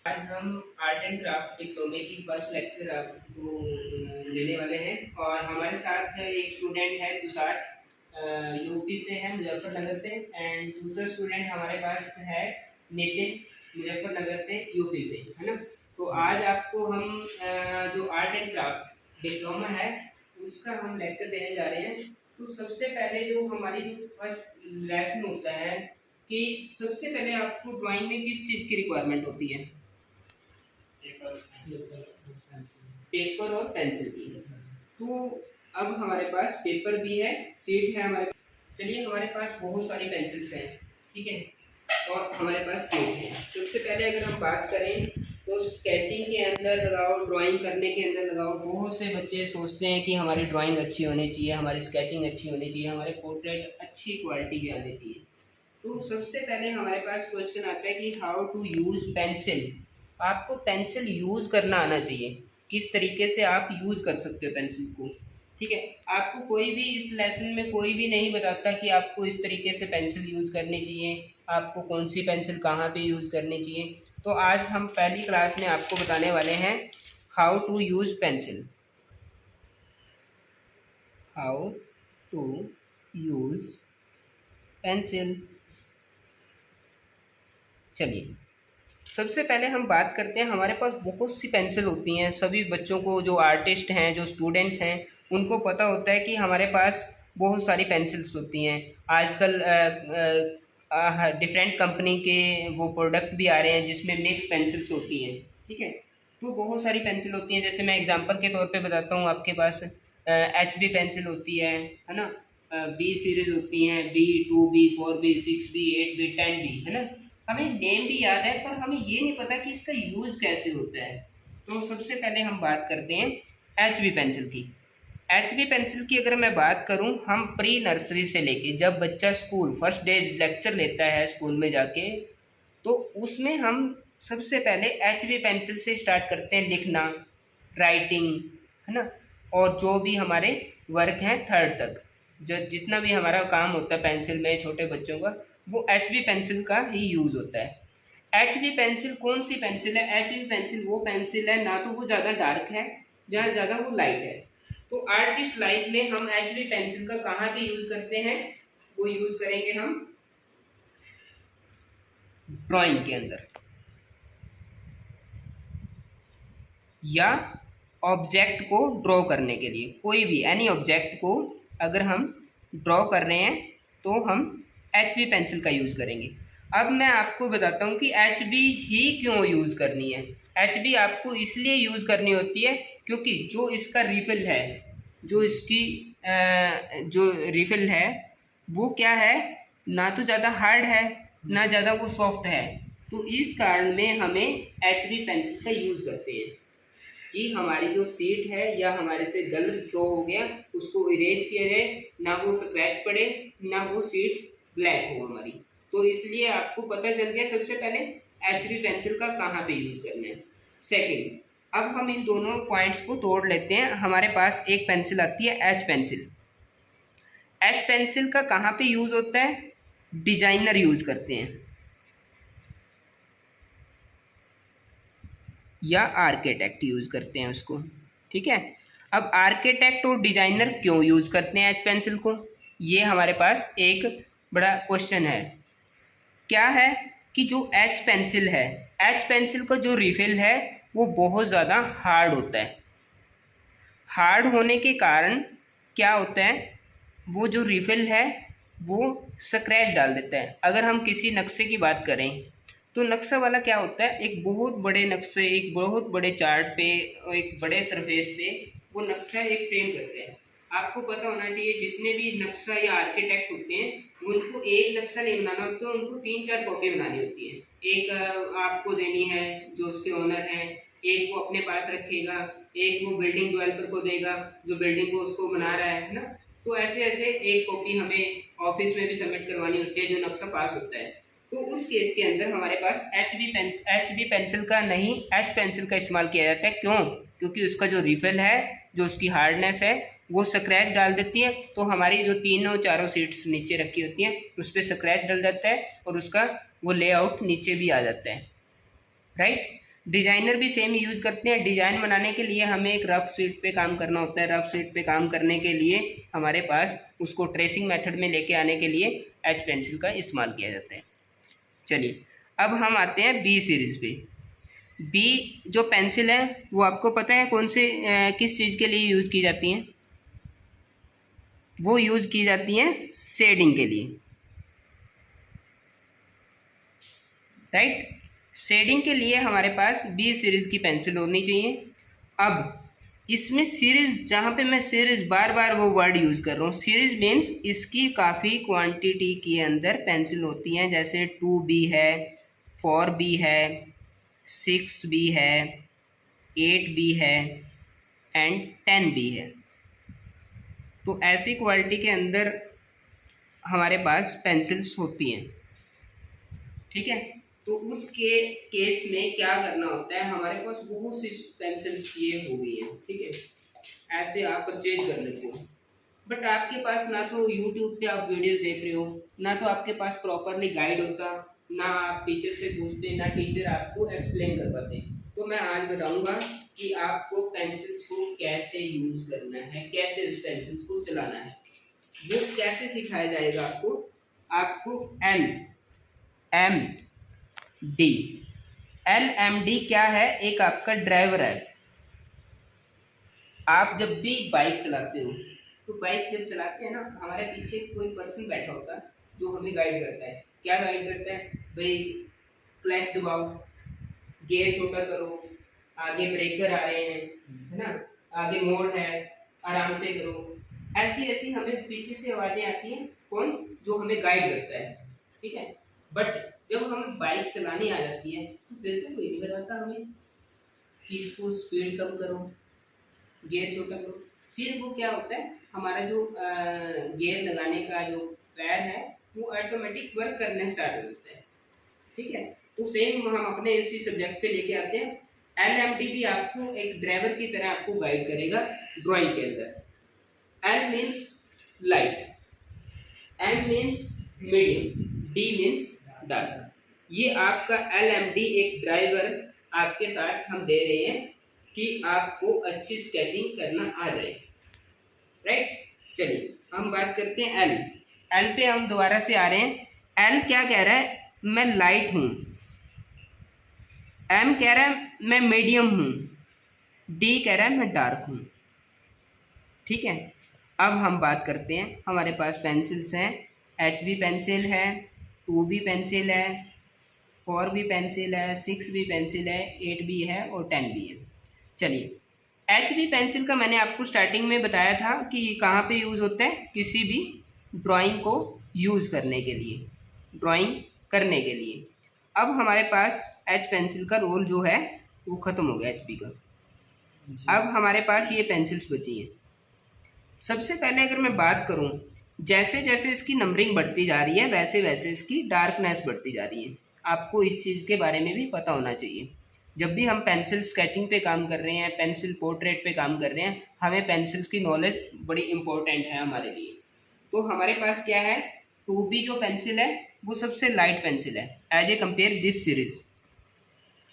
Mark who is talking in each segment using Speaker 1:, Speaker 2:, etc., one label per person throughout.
Speaker 1: आज हम art and craft डिप्लोमे की फर्स्ट लेक्चर आपको देने वाले हैं और हमारे साथ एक स्टूडेंट है तुषार यूपी से है, मुजफ्फरनगर से। एंड दूसरा स्टूडेंट हमारे पास है नितिन, मुजफ्फरनगर से, यूपी से, है ना। तो आज आपको हम जो आर्ट एंड क्राफ्ट डिप्लोमा है उसका हम लेक्चर देने जा रहे हैं। तो सबसे पहले जो हमारी जो फर्स्ट लेसन होता है कि सबसे पहले आपको ड्राइंग में किस चीज़ की रिक्वायरमेंट होती है? पेपर और पेंसिल की। तो अब हमारे पास पेपर भी है, शीट है हमारे। चलिए, हमारे पास बहुत सारी पेंसिल्स हैं, ठीक है, और हमारे पास शीट है। सबसे पहले अगर हम बात करें तो स्केचिंग के अंदर लगाओ, ड्राइंग करने के अंदर लगाओ। बहुत से बच्चे सोचते हैं कि हमारी ड्राइंग अच्छी होनी चाहिए, हमारी स्केचिंग अच्छी होनी चाहिए, हमारे पोर्ट्रेट अच्छी क्वालिटी के आने चाहिए। तो सबसे पहले हमारे पास क्वेश्चन आता है कि हाउ टू यूज पेंसिल। आपको पेंसिल यूज करना आना चाहिए, किस तरीके से आप यूज कर सकते हो पेंसिल को, ठीक है। आपको कोई भी इस लेसन में कोई भी नहीं बताता कि आपको इस तरीके से पेंसिल यूज करनी चाहिए, आपको कौन सी पेंसिल कहाँ पे यूज करनी चाहिए। तो आज हम पहली क्लास में आपको बताने वाले हैं how to use pencil. How to use pencil. चलिए, सबसे पहले हम बात करते हैं, हमारे पास बहुत सी पेंसिल होती हैं। सभी बच्चों को, जो आर्टिस्ट हैं, जो स्टूडेंट्स हैं, उनको पता होता है कि हमारे पास बहुत सारी पेंसिल्स होती हैं। आजकल डिफरेंट कंपनी के वो प्रोडक्ट भी आ रहे हैं जिसमें मिक्स पेंसिल्स होती हैं, ठीक है। तो बहुत सारी पेंसिल होती हैं, जैसे मैं एग्जांपल के तौर पे बताता हूँ। आपके पास HB पेंसिल होती है ना। बी सीरीज होती हैं, B2, B4, B6, B8, B10 भी, है ना। हमें नेम भी याद है पर हमें ये नहीं पता कि इसका यूज कैसे होता है। तो सबसे पहले हम बात करते हैं HB पेंसिल की। HB पेंसिल की अगर मैं बात करूं, हम प्री नर्सरी से लेके जब बच्चा स्कूल फर्स्ट डे लेक्चर लेता है स्कूल में जाके, तो उसमें हम सबसे पहले HB पेंसिल से स्टार्ट करते हैं लिखना, राइटिंग, है ना। और जो भी हमारे वर्क हैं थर्ड तक, जो जितना भी हमारा काम होता है पेंसिल में छोटे बच्चों का, वो HB पेंसिल का ही यूज़ होता है। HB पेंसिल कौन सी पेंसिल है? HB पेंसिल वो पेंसिल है, ना तो वो ज़्यादा डार्क है, जहाँ ज़्यादा वो लाइट है। तो आर्टिस्ट लाइफ में हम HB पेंसिल का कहाँ पे यूज़ करते हैं? वो यूज़ करेंगे हम ड्राइंग के अंदर, या ऑब्जेक्ट को ड्रॉ करने के लिए। कोई भी एनी ऑब्जेक्ट को अगर हम ड्रॉ कर रहे हैं तो हम HB पेंसिल का यूज़ करेंगे। अब मैं आपको बताता हूँ कि HB ही क्यों यूज़ करनी है। HB आपको इसलिए यूज़ करनी होती है क्योंकि जो इसका रिफिल है, जो इसकी जो रिफिल है वो क्या है, ना तो ज़्यादा हार्ड है ना ज़्यादा वो सॉफ्ट है। तो इस कारण में हमें HB पेंसिल का यूज़ करते हैं कि हमारी जो सीट है या हमारे से गलत ड्रॉ हो गया उसको इरेज किया जाए, ना वो स्क्रैच पड़े, ना वो सीट ब्लैक हो हमारी। तो इसलिए आपको पता चल गया सबसे पहले HB पेंसिल का कहाँ पे यूज़ करना है। सेकंड, अब हम इन दोनों पॉइंट्स को तोड़ लेते हैं। हमारे पास एक पेंसिल आती है H पेंसिल। H पेंसिल का कहाँ पे यूज़ होता है? डिजाइनर यूज़ करते हैं या आर्किटेक्ट यूज़ करते हैं उसको, ठीक है। अब आर्किटेक्ट और डिजाइनर क्यों यूज़ करते हैं एच पेंसिल को, ये हमारे पास एक बड़ा क्वेश्चन है। क्या है कि जो एच पेंसिल है, एच पेंसिल का जो रिफिल है वो बहुत ज़्यादा हार्ड होता है। हार्ड होने के कारण क्या होता है, वो जो रिफिल है वो स्क्रैच डाल देता है। अगर हम किसी नक्शे की बात करें तो नक्शा वाला क्या होता है, एक बहुत बड़े नक्शे, एक बहुत बड़े चार्ट पे, एक बड़े सरफेस पे वो नक्शा एक फ्रेम करते हैं। आपको पता होना चाहिए जितने भी नक्शा या आर्किटेक्ट होते हैं उनको एक नक्शा नहीं बनाना होता, उनको 3-4 कॉपी बनानी होती है। एक आपको देनी है जो उसके ओनर हैं, एक वो अपने पास रखेगा, एक वो बिल्डिंग डेवलपर को देगा जो बिल्डिंग को उसको बना रहा है ना। तो ऐसे ऐसे एक कॉपी हमें ऑफिस में भी सबमिट करवानी होती है जो नक्शा पास होता है। तो उस केस के अंदर हमारे पास HB पेंसिल का नहीं, H पेंसिल का इस्तेमाल किया जाता है। क्यों? क्योंकि उसका जो रिफिल है, जो उसकी हार्डनेस है, वो स्क्रैच डाल देती है। तो हमारी जो तीनों चारों सीट्स नीचे रखी होती हैं उस पर स्क्रैच डल जाता है और उसका वो लेआउट नीचे भी आ जाता है, राइट। डिजाइनर भी सेम यूज करते हैं। डिजाइन बनाने के लिए हमें एक रफ शीट पे काम करना होता है। रफ शीट पे काम करने के लिए हमारे पास उसको ट्रेसिंग मेथड में लेके आने के लिए एच पेंसिल का इस्तेमाल किया जाता है। चलिए अब हम आते हैं बी सीरीज़ पे। बी जो पेंसिल है वो आपको पता है कौन से किस चीज़ के लिए यूज़ की जाती हैं? वो यूज़ की जाती हैं शेडिंग के लिए, राइट। शेडिंग के लिए हमारे पास बी सीरीज़ की पेंसिल होनी चाहिए। अब इसमें सीरीज़, जहाँ पे मैं सीरीज़ बार बार वो वर्ड यूज़ कर रहा हूँ, सीरीज़ मीन्स इसकी काफ़ी क्वांटिटी के अंदर पेंसिल होती हैं, जैसे 2B है, 4B है, 6B है, 8B है एंड 10B है। तो ऐसी क्वालिटी के अंदर हमारे पास पेंसिल्स होती हैं, ठीक है। तो उसके केस में क्या करना होता है, हमारे पास बहुत सी पेंसिल्स ये हो गई हैं, ठीक है, ऐसे आप परचेज कर लेते हो, बट आपके पास ना तो यूट्यूब पे आप वीडियोस देख रहे हो, ना तो आपके पास प्रॉपरली गाइड होता, ना आप टीचर से पूछते, ना टीचर आपको एक्सप्लेन कर पाते। तो मैं आज बताऊंगा कि आपको पेंसिल्स को कैसे यूज करना है, कैसे इस पेंसिल्स को चलाना है, वो कैसे सिखाया जाएगा आपको LMD। LMD क्या है? एक आपका ड्राइवर है। आप जब भी बाइक चलाते हो तो बाइक जब चलाते हैं ना, हमारे पीछे कोई पर्सन बैठा होता है जो हमें गाइड करता है। क्या गाइड करता है भाई? क्लच दबाओ, गियर छोटा करो, आगे ब्रेकर आ रहे हैं, है ना, आगे मोड़ है, आराम से करो। ऐसी ऐसी हमें पीछे से आवाजें आती हैं। कौन? जो हमें गाइड करता है, ठीक है। बट जब हमें बाइक चलानी आ जाती है तो फिर तो कोई नहीं बताता हमें कि इसको स्पीड कम करो, गियर छोटा करो। फिर वो क्या होता है, हमारा जो गियर लगाने का जो पैर है वो ऑटोमेटिक वर्क करना स्टार्ट हो जाता है, ठीक है। तो सेम हम अपने इसी सब्जेक्ट पे लेके आते हैं। LMD भी आपको एक ड्राइवर की तरह आपको गाइड करेगा ड्राइंग के अंदर। L means light, M means medium, D means dark. ये आपका LMD एक ड्राइवर आपके साथ हम दे रहे हैं कि आपको अच्छी स्केचिंग करना आ जाए, राइट। चलिए हम बात करते हैं L पे हम दोबारा से आ रहे हैं। L क्या कह रहा है? मैं लाइट हूं। M कह रहा है मैं मीडियम हूं। D कह रहा है मैं डार्क हूं, ठीक है। अब हम बात करते हैं, हमारे पास पेंसिल्स हैं, HB पेंसिल है, 2B पेंसिल है, 4B पेंसिल है, 6B पेंसिल है, 8B है और 10B है। चलिए HB पेंसिल का मैंने आपको स्टार्टिंग में बताया था कि कहाँ पे यूज़ होता है, किसी भी ड्राइंग को यूज़ करने के लिए, ड्राइंग करने के लिए। अब हमारे पास H पेंसिल का रोल जो है वो ख़त्म हो गया HB का। अब हमारे पास ये पेंसिल्स बची हैं। सबसे पहले अगर मैं बात करूं, जैसे जैसे इसकी नंबरिंग बढ़ती जा रही है वैसे वैसे इसकी डार्कनेस बढ़ती जा रही है। आपको इस चीज़ के बारे में भी पता होना चाहिए। जब भी हम पेंसिल स्केचिंग पे काम कर रहे हैं, पेंसिल पोर्ट्रेट पे काम कर रहे हैं, हमें पेंसिल्स की नॉलेज बड़ी इंपॉर्टेंट है हमारे लिए। तो हमारे पास क्या है, 2B जो पेंसिल है वो सबसे लाइट पेंसिल है as a compare this series,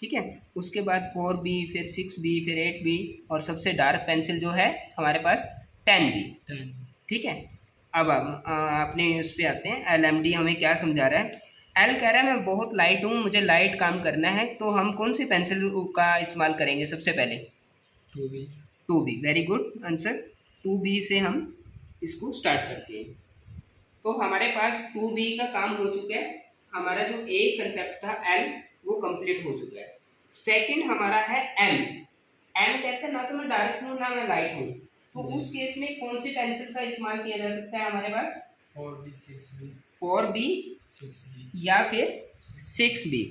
Speaker 1: ठीक है। उसके बाद 4B, फिर 6B, फिर 8B और सबसे डार्क पेंसिल जो है हमारे पास 10B, ठीक है। अब अपने उस पर आते हैं। LMD हमें क्या समझा रहा है? L कह रहा है मैं बहुत लाइट हूँ, मुझे लाइट काम करना है, तो हम कौन सी पेंसिल का इस्तेमाल करेंगे सबसे पहले? 2B, very good answer. 2B से हम इसको स्टार्ट करते हैं। तो हमारे पास 2B का काम हो चुका है। हमारा जो एक कंसेप्ट था L वो कंप्लीट हो चुका है। सेकंड हमारा है M कहते हैं ना तो मैं डार्क हूँ ना मैं लाइट हूँ, तो उस केस में कौन सी पेंसिल का इस्तेमाल किया जा सकता है हमारे पास? 4B 6B या फिर 6B।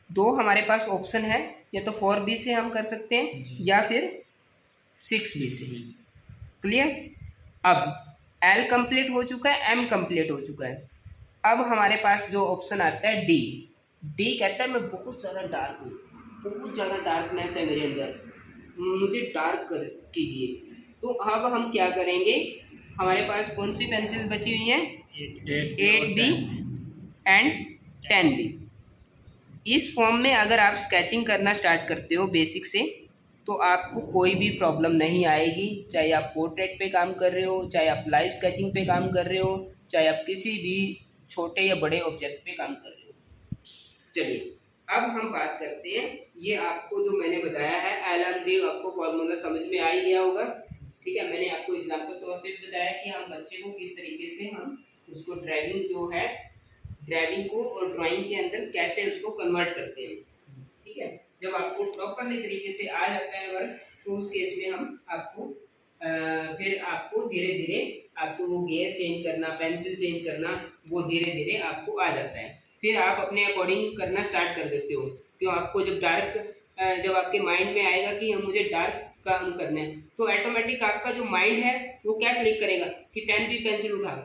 Speaker 1: दो हमारे पास ऑप्शन है, या तो 4B से हम कर सकते हैं या फिर 6B से। क्लियर? अब L कंप्लीट हो चुका है, M कंप्लीट हो चुका है। अब हमारे पास जो ऑप्शन आता है D कहता है मैं बहुत ज़्यादा डार्क हूँ, बहुत ज़्यादा डार्कनेस है मेरे अंदर, मुझे डार्क कीजिए। तो अब हम क्या करेंगे, हमारे पास कौन सी पेंसिल बची हुई है? 8B and 10B। इस फॉर्म में अगर आप स्केचिंग करना स्टार्ट करते हो बेसिक से, तो आपको कोई भी प्रॉब्लम नहीं आएगी। चाहे आप पोर्ट्रेट पे काम कर रहे हो, चाहे आप लाइव स्केचिंग पे काम कर रहे हो, चाहे आप किसी भी छोटे या बड़े ऑब्जेक्ट पे काम कर रहे हो। चलिए अब हम बात करते हैं, ये आपको जो मैंने बताया है LMD, आपको फॉर्मूला समझ में आ ही गया होगा। ठीक है, मैंने आपको एग्जाम्पल तौर पे बताया कि हम बच्चे को किस तरीके से हम उसको ड्राइविंग जो है, ड्राइविंग को और ड्राइंग के अंदर कैसे उसको कन्वर्ट करते हैं। ठीक है, जब आपको प्रॉपरली तरीके से आ जाता है वर्क, तो उस केस में हम आपको फिर आपको धीरे धीरे आपको वो गियर चेंज करना, पेंसिल चेंज करना, वो धीरे धीरे आपको आ जाता है। फिर आप अपने अकॉर्डिंग करना स्टार्ट कर देते हो। क्यों, आपको जब डार्क जब आपके माइंड में आएगा कि हम मुझे डार्क काम करना है, तो ऑटोमेटिक आपका जो माइंड है वो क्या क्लिक करेगा कि 10B पेंसिल उठा,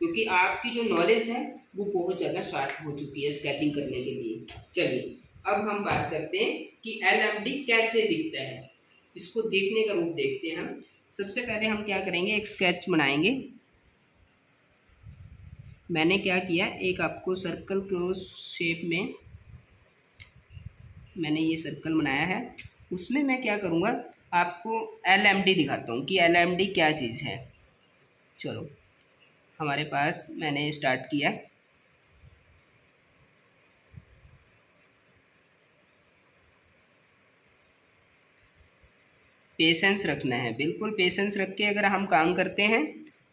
Speaker 1: क्योंकि आपकी जो नॉलेज है वो बहुत ज़्यादा शार्प हो चुकी है स्केचिंग करने के लिए। चलिए अब हम बात करते हैं कि LMD कैसे दिखता है, इसको देखने का रूप देखते हैं हम। सबसे पहले हम क्या करेंगे, एक स्केच बनाएंगे। मैंने क्या किया, एक आपको सर्कल को शेप में मैंने ये सर्कल बनाया है, उसमें मैं क्या करूँगा, आपको LMD दिखाता हूँ कि LMD क्या चीज़ है। चलो हमारे पास मैंने स्टार्ट किया। पेशेंस रखना है, बिल्कुल पेशेंस रख के अगर हम काम करते हैं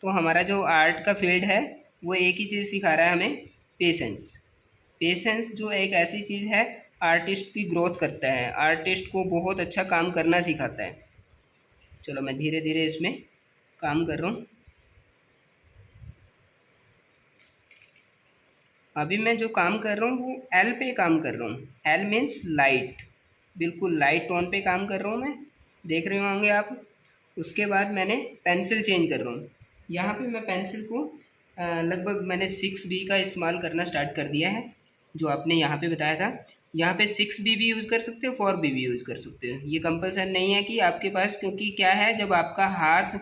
Speaker 1: तो हमारा जो आर्ट का फील्ड है वो एक ही चीज़ सिखा रहा है हमें, पेशेंस। पेशेंस जो एक ऐसी चीज़ है आर्टिस्ट की ग्रोथ करता है, आर्टिस्ट को बहुत अच्छा काम करना सिखाता है। चलो मैं धीरे धीरे इसमें काम कर रहा हूँ। अभी मैं जो काम कर रहा हूँ वो L पे काम कर रहा हूँ। L मीन्स लाइट, बिल्कुल लाइट टोन पे काम कर रहा हूँ मैं, देख रहे होंगे आप। उसके बाद मैंने पेंसिल चेंज कर रहा हूँ। यहाँ पे मैं पेंसिल को लगभग मैंने 6B का इस्तेमाल करना स्टार्ट कर दिया है, जो आपने यहाँ पे बताया था। यहाँ पे 6B भी यूज़ कर सकते हो, 4B भी यूज़ कर सकते हो, ये कंपल्सन नहीं है कि आपके पास, क्योंकि क्या है जब आपका हाथ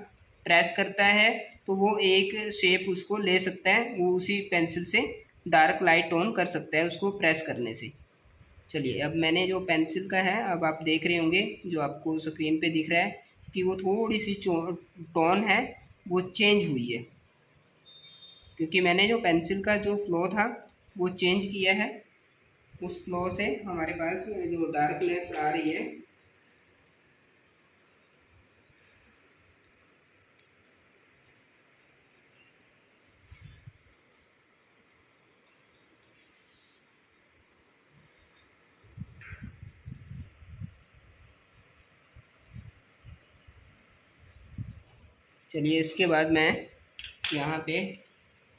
Speaker 1: प्रेस करता है तो वो एक शेप उसको ले सकता है, वो उसी पेंसिल से डार्क लाइट टोन कर सकता है उसको प्रेस करने से। चलिए अब मैंने जो पेंसिल का है, अब आप देख रहे होंगे जो आपको स्क्रीन पे दिख रहा है कि वो थोड़ी सी टोन है वो चेंज हुई है, क्योंकि मैंने जो पेंसिल का जो फ्लो था वो चेंज किया है। उस फ्लो से हमारे पास जो डार्कनेस आ रही है, चलिए इसके बाद मैं यहाँ पे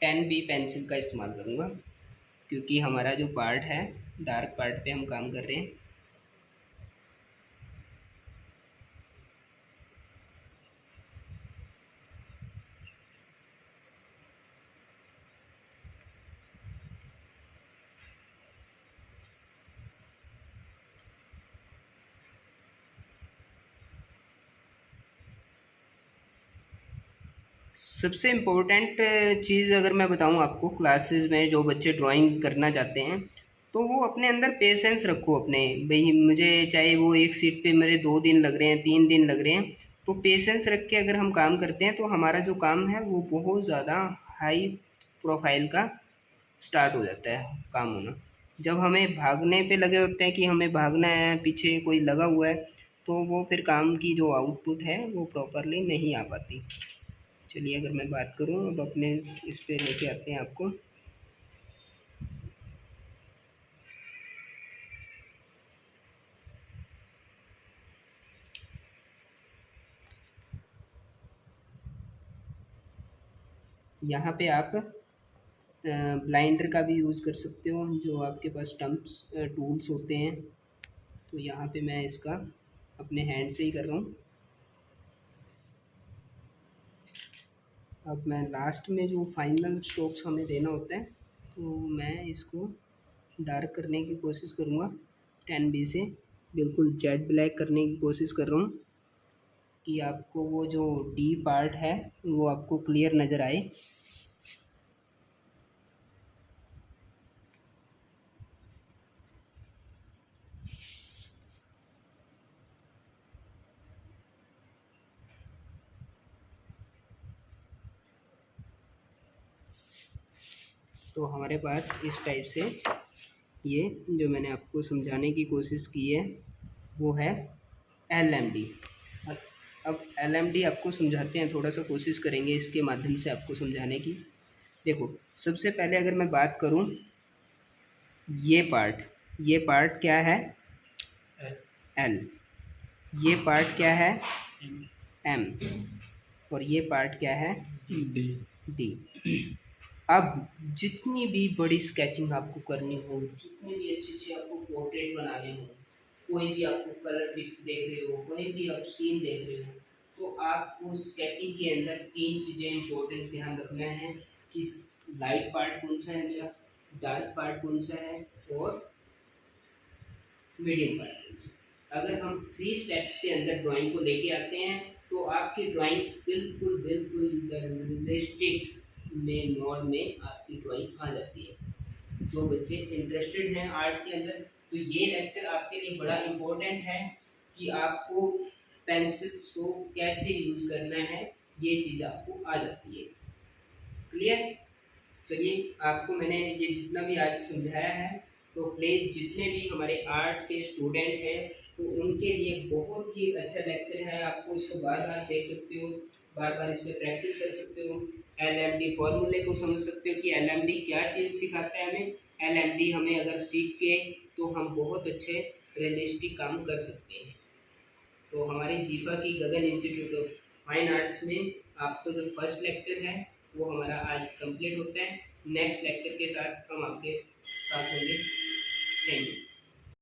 Speaker 1: 10B पेंसिल का इस्तेमाल करूँगा, क्योंकि हमारा जो पार्ट है डार्क पार्ट पे हम काम कर रहे हैं। सबसे इम्पोर्टेंट चीज़ अगर मैं बताऊँ आपको, क्लासेस में जो बच्चे ड्राइंग करना चाहते हैं तो वो अपने अंदर पेशेंस रखो अपने, भाई मुझे चाहे वो एक सीट पे मेरे 2 दिन लग रहे हैं, 3 दिन लग रहे हैं, तो पेशेंस रख के अगर हम काम करते हैं तो हमारा जो काम है वो बहुत ज़्यादा हाई प्रोफाइल का स्टार्ट हो जाता है काम होना। जब हमें भागने पे लगे होते हैं कि हमें भागना है, पीछे कोई लगा हुआ है, तो वो फिर काम की जो आउटपुट है वो प्रॉपरली नहीं आ पाती। चलिए अगर मैं बात करूं अब अपने इस पे लेके आते हैं आपको। यहाँ पे आप ब्लाइंडर का भी यूज़ कर सकते हो, जो आपके पास स्टम्प्स टूल्स होते हैं। तो यहाँ पे मैं इसका अपने हैंड से ही कर रहा हूँ। अब मैं लास्ट में जो फाइनल स्ट्रोक्स हमें देना होता है, तो मैं इसको डार्क करने की कोशिश करूँगा 10B से, बिल्कुल जेट ब्लैक करने की कोशिश कर रहा हूँ कि आपको वो जो डी पार्ट है वो आपको क्लियर नज़र आए। तो हमारे पास इस टाइप से ये जो मैंने आपको समझाने की कोशिश की है वो है LMD। अब LMD आपको समझाते हैं, थोड़ा सा कोशिश करेंगे इसके माध्यम से आपको समझाने की। देखो, सबसे पहले अगर मैं बात करूं, ये पार्ट क्या है? L। ये पार्ट क्या है? M। और ये पार्ट क्या है? D। अब जितनी भी बड़ी स्केचिंग आपको करनी हो, जितनी भी अच्छी आपको पोर्ट्रेट बनाने हो, कोई भी आपको कलर देख रहे हो, कोई भी आप सीन देख रहे हो, तो आपको स्केचिंग के अंदर 3 चीज़ें इंपॉर्टेंट ध्यान रखना है कि लाइट पार्ट कौन सा है मेरा, डार्क पार्ट कौन सा है और मीडियम पार्ट कौन सा। अगर हम 3 स्टेप्स के अंदर ड्राइंग को लेके आते हैं तो आपकी ड्राइंग बिल्कुल रियलिस्टिक में मोड में आपकी ड्राइंग आ जाती है। जो बच्चे इंटरेस्टेड हैं आर्ट के अंदर, तो ये लेक्चर आपके लिए बड़ा इम्पोर्टेंट है कि आपको पेंसिल्स को कैसे यूज़ करना है, ये चीज़ आपको आ जाती है। क्लियर? चलिए, आपको मैंने ये जितना भी आज समझाया है, तो प्लीज़ जितने भी हमारे आर्ट के स्टूडेंट हैं तो उनके लिए बहुत ही अच्छा लेक्चर है। आपको इसको बार बार देख सकते हो, बार बार इस पर प्रैक्टिस कर सकते हो, LMD फॉर्मूले को समझ सकते हो कि LMD क्या चीज़ सिखाता है हमें। LMD हमें अगर सीख के तो हम बहुत अच्छे रियलिस्टिक काम कर सकते हैं। तो हमारे जीफा की गगन इंस्टीट्यूट ऑफ फाइन आर्ट्स में आपको जो फर्स्ट लेक्चर है वो हमारा आज कंप्लीट होता है। नेक्स्ट लेक्चर के साथ हम आपके साथ होंगे। Thank you.